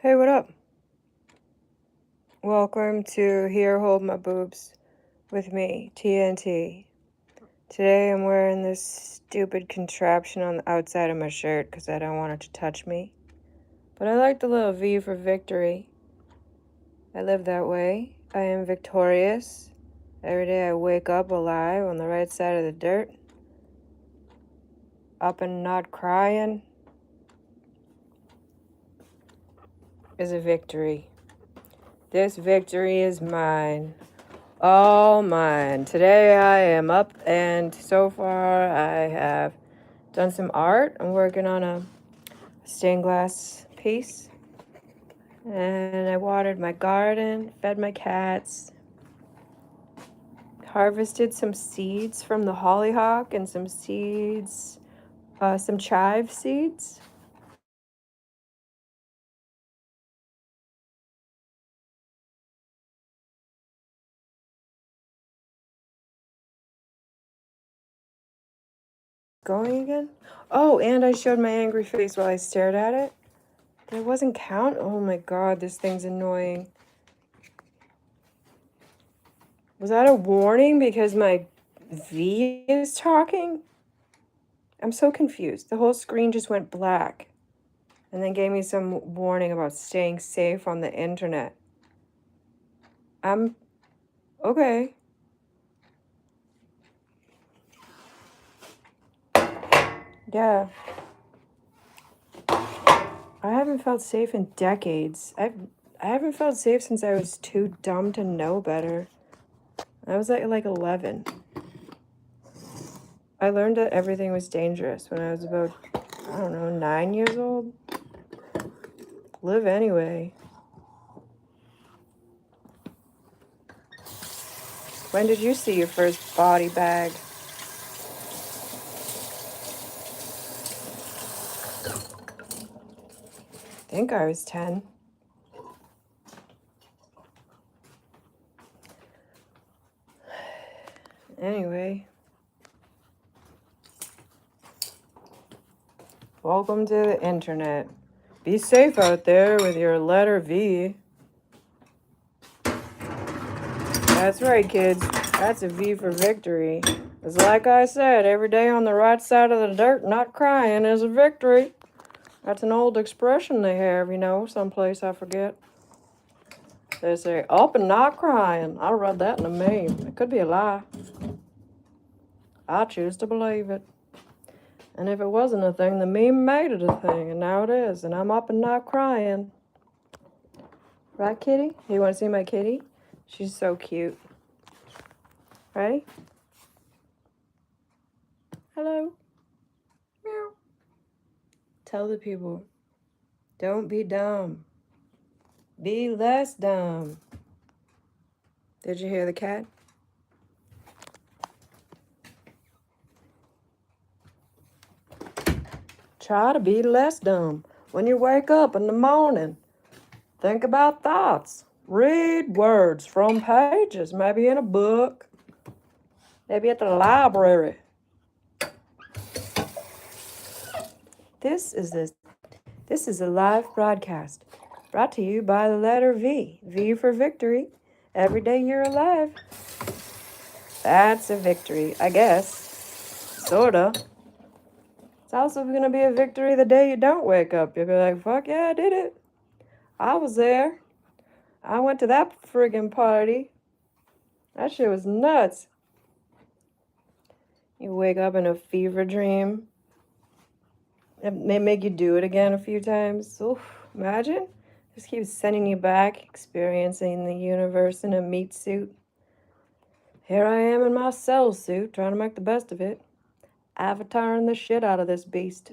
Hey, what up? Welcome to Here Hold My Boobs with me, TNT. Today I'm wearing this stupid contraption on the outside of my shirt because I don't want it to touch me. But I like the little V for victory. I live that way. I am victorious. Every day I wake up alive on the right side of the dirt. Up and not crying is a victory. This victory is mine. All mine. Today I am up and so far I have done some art. I'm working on a stained glass piece. And I watered my garden, fed my cats, harvested some seeds from the hollyhock and some seeds, some chive seeds. Going again? Oh, and I showed my angry face while I stared at it. It wasn't count. Oh my god, this thing's annoying. Was that a warning because my V is talking? I'm so confused. The whole screen just went black and then gave me some warning about staying safe on the internet. I'm okay. Yeah. I haven't felt safe in decades. I haven't felt safe since I was too dumb to know better. I was like 11. I learned that everything was dangerous when I was about, I don't know, 9 years old. Live anyway. When did you see your first body bag? I think I was 10. Anyway. Welcome to the internet. Be safe out there with your letter V. That's right, kids. That's a V for victory. It's like I said, every day on the right side of the dirt, not crying is a victory. That's an old expression they have, someplace I forget. They say, up and not crying. I read that in a meme. It could be a lie. I choose to believe it. And if it wasn't a thing, the meme made it a thing, and now it is, and I'm up and not crying. Right, kitty? You want to see my kitty? She's so cute. Ready? Hello? Meow. Tell the people, don't be dumb. Be less dumb. Did you hear the cat? Try to be less dumb. When you wake up in the morning, think about thoughts. Read words from pages, maybe in a book, maybe at the library. This is a live broadcast brought to you by the letter V. V for victory. Every day you're alive. That's a victory, I guess. Sorta. It's also gonna be a victory the day you don't wake up. You'll be like, fuck yeah, I did it. I was there. I went to that friggin' party. That shit was nuts. You wake up in a fever dream. It may make you do it again a few times. Oof, imagine. Just keeps sending you back, experiencing the universe in a meat suit. Here I am in my cell suit, trying to make the best of it. Avataring the shit out of this beast.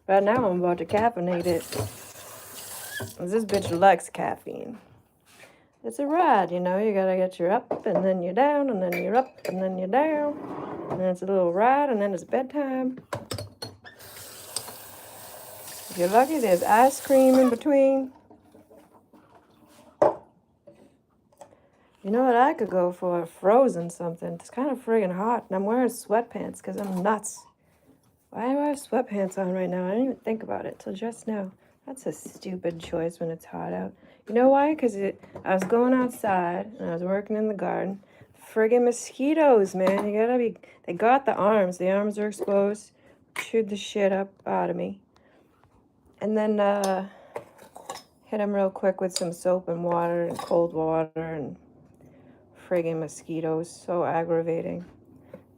Right now I'm about to caffeinate it. This bitch likes caffeine. It's a ride, you gotta get you up and then you're down and then you're up and then you're down. And then it's a little ride and then it's bedtime. If you're lucky, there's ice cream in between. You know what I could go for? Frozen something. It's kind of friggin' hot and I'm wearing sweatpants because I'm nuts. Why do I have sweatpants on right now? I didn't even think about it till just now. That's a stupid choice when it's hot out. You know why? Because I was going outside and I was working in the garden. Friggin' mosquitoes, man. They got the arms. The arms are exposed. Chewed the shit up out of me. And then hit them real quick with some soap and water and cold water and friggin' mosquitoes. So aggravating.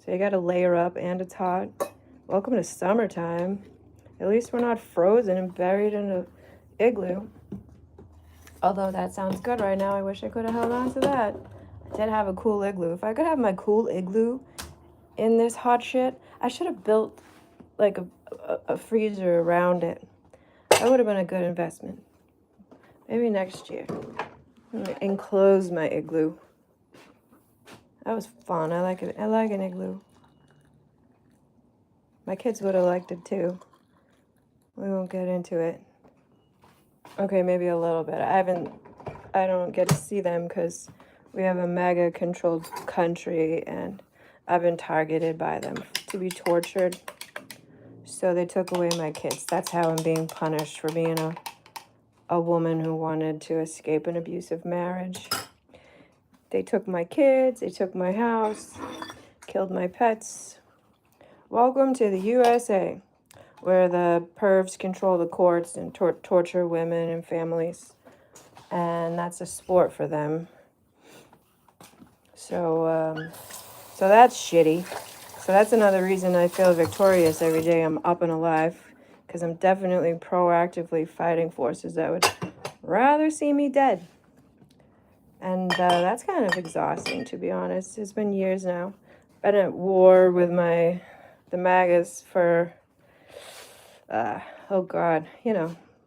So you gotta layer up and it's hot. Welcome to summertime. At least we're not frozen and buried in an igloo. Although that sounds good right now. I wish I could have held on to that. I did have a cool igloo. If I could have my cool igloo in this hot shit, I should have built like a freezer around it. That would have been a good investment. Maybe next year. I'm gonna enclose my igloo. That was fun. I like it. I like an igloo. My kids would have liked it too. We won't get into it. Okay, maybe a little bit. I don't get to see them because we have a mega controlled country and I've been targeted by them to be tortured. So they took away my kids. That's how I'm being punished for being a woman who wanted to escape an abusive marriage. They took my kids, they took my house, killed my pets. Welcome to the USA, where the pervs control the courts and torture women and families. And that's a sport for them. So that's shitty. So that's another reason I feel victorious every day I'm up and alive, because I'm definitely proactively fighting forces that would rather see me dead. And that's kind of exhausting, to be honest. It's been years now. Been at war with the MAGAs for, oh God,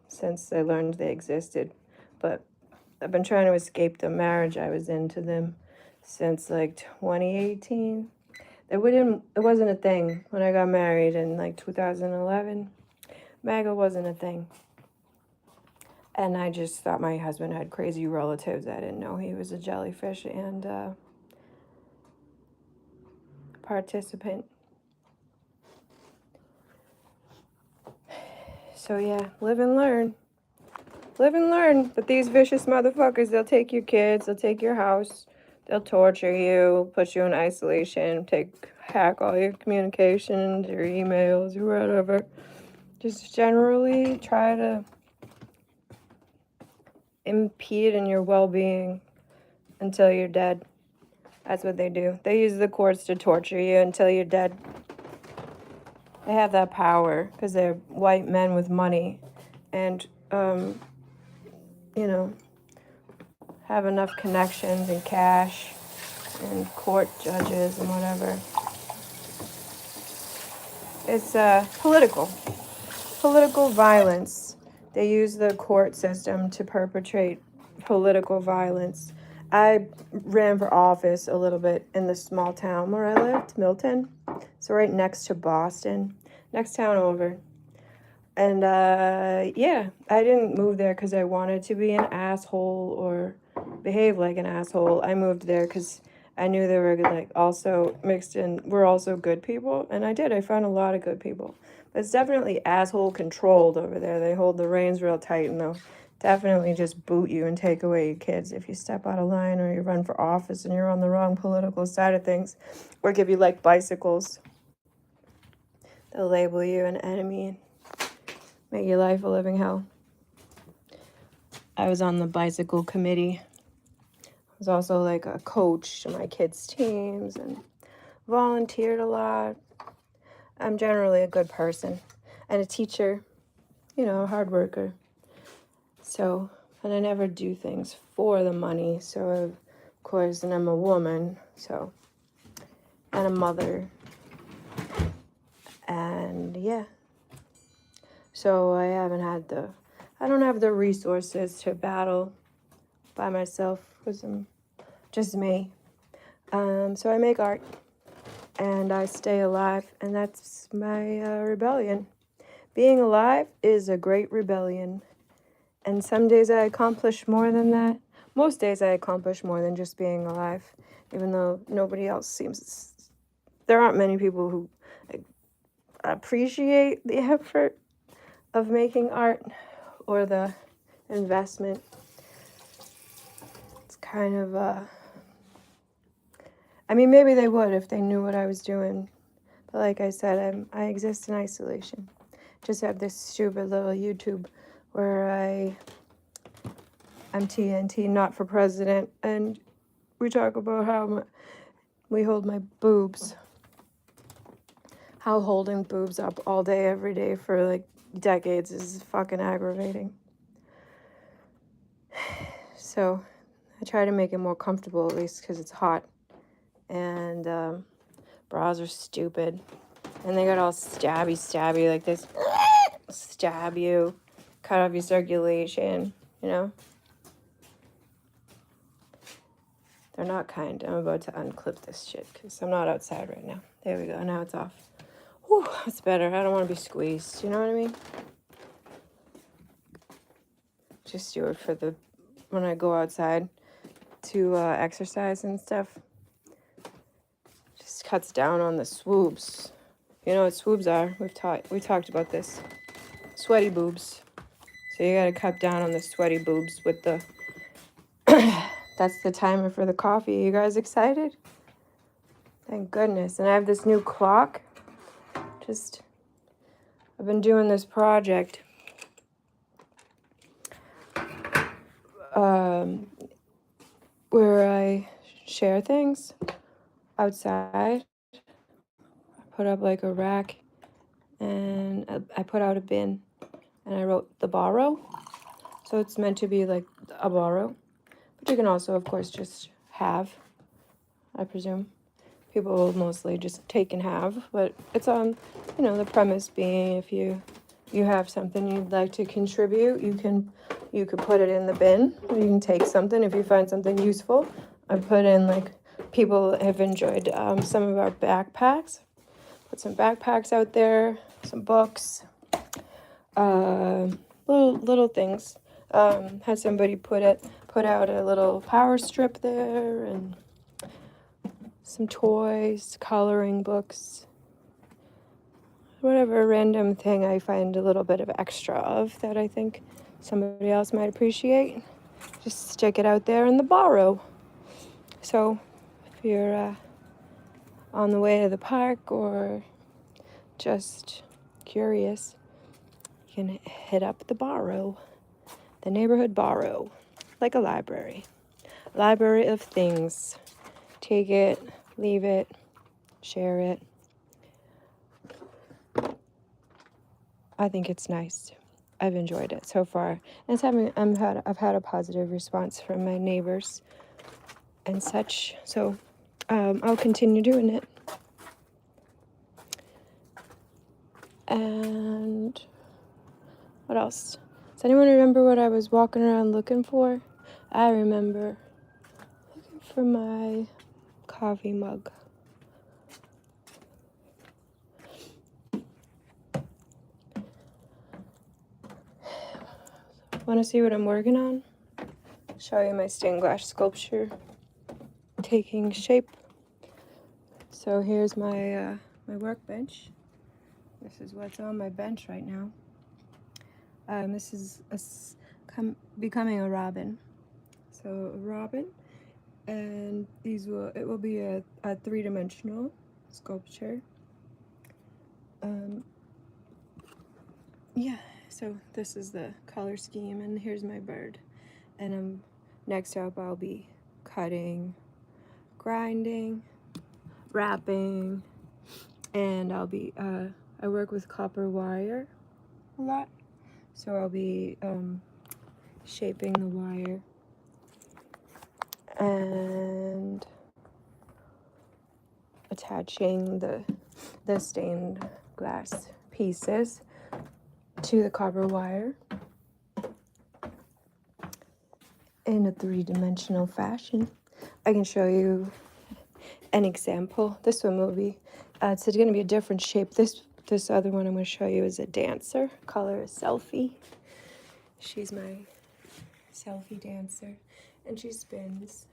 since I learned they existed. But I've been trying to escape the marriage I was into them since like 2018. It wasn't a thing when I got married in like 2011. MAGA wasn't a thing. And I just thought my husband had crazy relatives. I didn't know he was a jellyfish and participant. So yeah, live and learn. Live and learn. But these vicious motherfuckers, they'll take your kids, they'll take your house, they'll torture you, put you in isolation, hack all your communications, your emails, or whatever. Just generally try to impede in your well-being until you're dead. That's what they do. They use the courts to torture you until you're dead. They have that power because they're white men with money and, have enough connections and cash and court judges and whatever. It's political violence. They use the court system to perpetrate political violence. I ran for office a little bit in the small town where I lived, Milton. So right next to Boston, next town over. And I didn't move there because I wanted to be an asshole or behave like an asshole. I moved there because I knew they were like also mixed in. We're also good people, and I did. I found a lot of good people. But it's definitely asshole controlled over there. They hold the reins real tight, and they'll definitely just boot you and take away your kids if you step out of line or you run for office and you're on the wrong political side of things, or give you like bicycles. They'll label you an enemy and make your life a living hell. I was on the bicycle committee. I was also like a coach to my kids' teams and volunteered a lot. I'm generally a good person and a teacher, a hard worker. So, and I never do things for the money. So, of course, and I'm a woman, and a mother. And yeah. So I don't have the resources to battle by myself because I'm just me. So I make art and I stay alive, and that's my rebellion. Being alive is a great rebellion. And some days I accomplish more than that. Most days I accomplish more than just being alive, even though nobody else there aren't many people who appreciate the effort of making art or the investment. It's kind of, I mean, maybe they would if they knew what I was doing. But like I said, I exist in isolation. Just have this stupid little YouTube where I'm TNT, not for president, and we talk about how we hold my boobs. How holding boobs up all day, every day for like decades is fucking aggravating. So I try to make it more comfortable, at least because it's hot. And bras are stupid. And they got all stabby, like this. Stab you, cut off your circulation, you know? They're not kind. I'm about to unclip this shit because I'm not outside right now. There we go. Now it's off. Whew, that's better. I don't want to be squeezed. You know what I mean? Just do it for when I go outside to exercise and stuff. Just cuts down on the swoobs. You know what swoobs are? We talked about this. Sweaty boobs. So you gotta cut down on the sweaty boobs with the... That's the timer for the coffee. You guys excited? Thank goodness. And I have this new clock. I've been doing this project. Where I share things outside. I put up like a rack and I put out a bin and I wrote the borrow. So it's meant to be like a borrow. But you can also, of course, just have, I presume. People will mostly just take and have, but it's on, the premise being if you have something you'd like to contribute, you could put it in the bin. You can take something if you find something useful. I put in like people have enjoyed some of our backpacks. Put some backpacks out there, some books, little things. Had somebody put out a little power strip there and some toys, coloring books, whatever random thing I find a little bit of extra of that I think somebody else might appreciate. Just stick it out there in the borrow. So if you're on the way to the park or just curious, you can hit up the borrow, the neighborhood borrow, like a library. Library of things. Take it, leave it, share it. I think it's nice. I've enjoyed it so far. And I've had a positive response from my neighbors and such. So I'll continue doing it. And what else? Does anyone remember what I was walking around looking for? I remember looking for my coffee mug. Want to see what I'm working on? Show you my stained glass sculpture taking shape. So here's my workbench. This is what's on my bench right now. This is becoming a robin. So a robin, and it will be a 3-dimensional sculpture. Yeah. So this is the color scheme, and here's my bird. And next up I'll be cutting, grinding, wrapping, and I work with copper wire a lot, so I'll be shaping the wire and attaching the stained glass pieces to the copper wire in a 3-dimensional fashion. I can show you an example. This one will be, it's going to be a different shape. This other one I'm going to show you is a dancer. Call her a selfie. She's my selfie dancer, and she spins.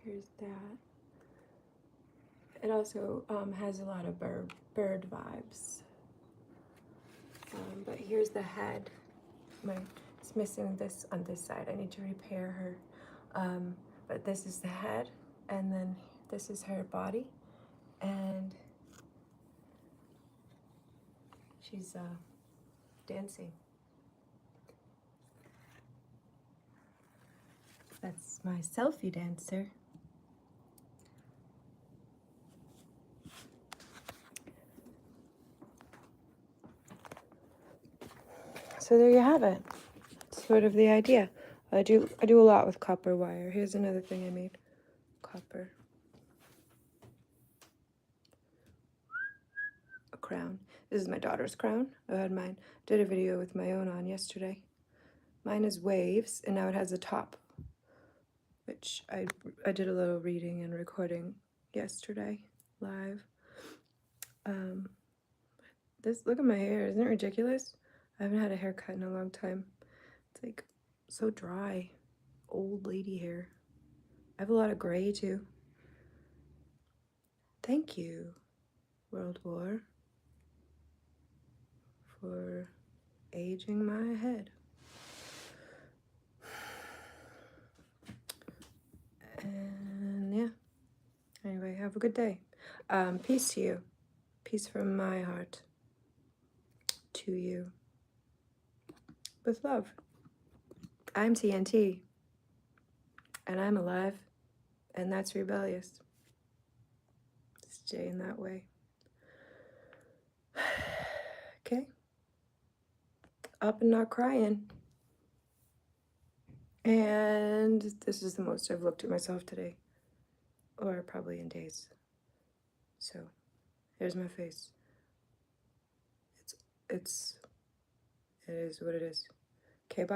Here's that. It also has a lot of bird vibes. But here's the head. It's missing this on this side. I need to repair her. But this is the head, and then this is her body, and she's dancing. That's my selfie dancer. So there you have it. Sort of the idea. I do a lot with copper wire. Here's another thing I made. Copper. A crown. This is my daughter's crown. I had mine. Did a video with my own on yesterday. Mine is waves, and now it has a top, which I did a little reading and recording yesterday live. Look at my hair. Isn't it ridiculous? I haven't had a haircut in a long time. It's like so dry. Old lady hair. I have a lot of gray too. Thank you, World War, for aging my head. And yeah. Anyway, have a good day. Peace to you. Peace from my heart to you. With love. I'm TNT. And I'm alive. And that's rebellious. Stay in that way. Okay. Up and not crying. And this is the most I've looked at myself today. Or probably in days. So, here's my face. It is what it is. Okay, bye.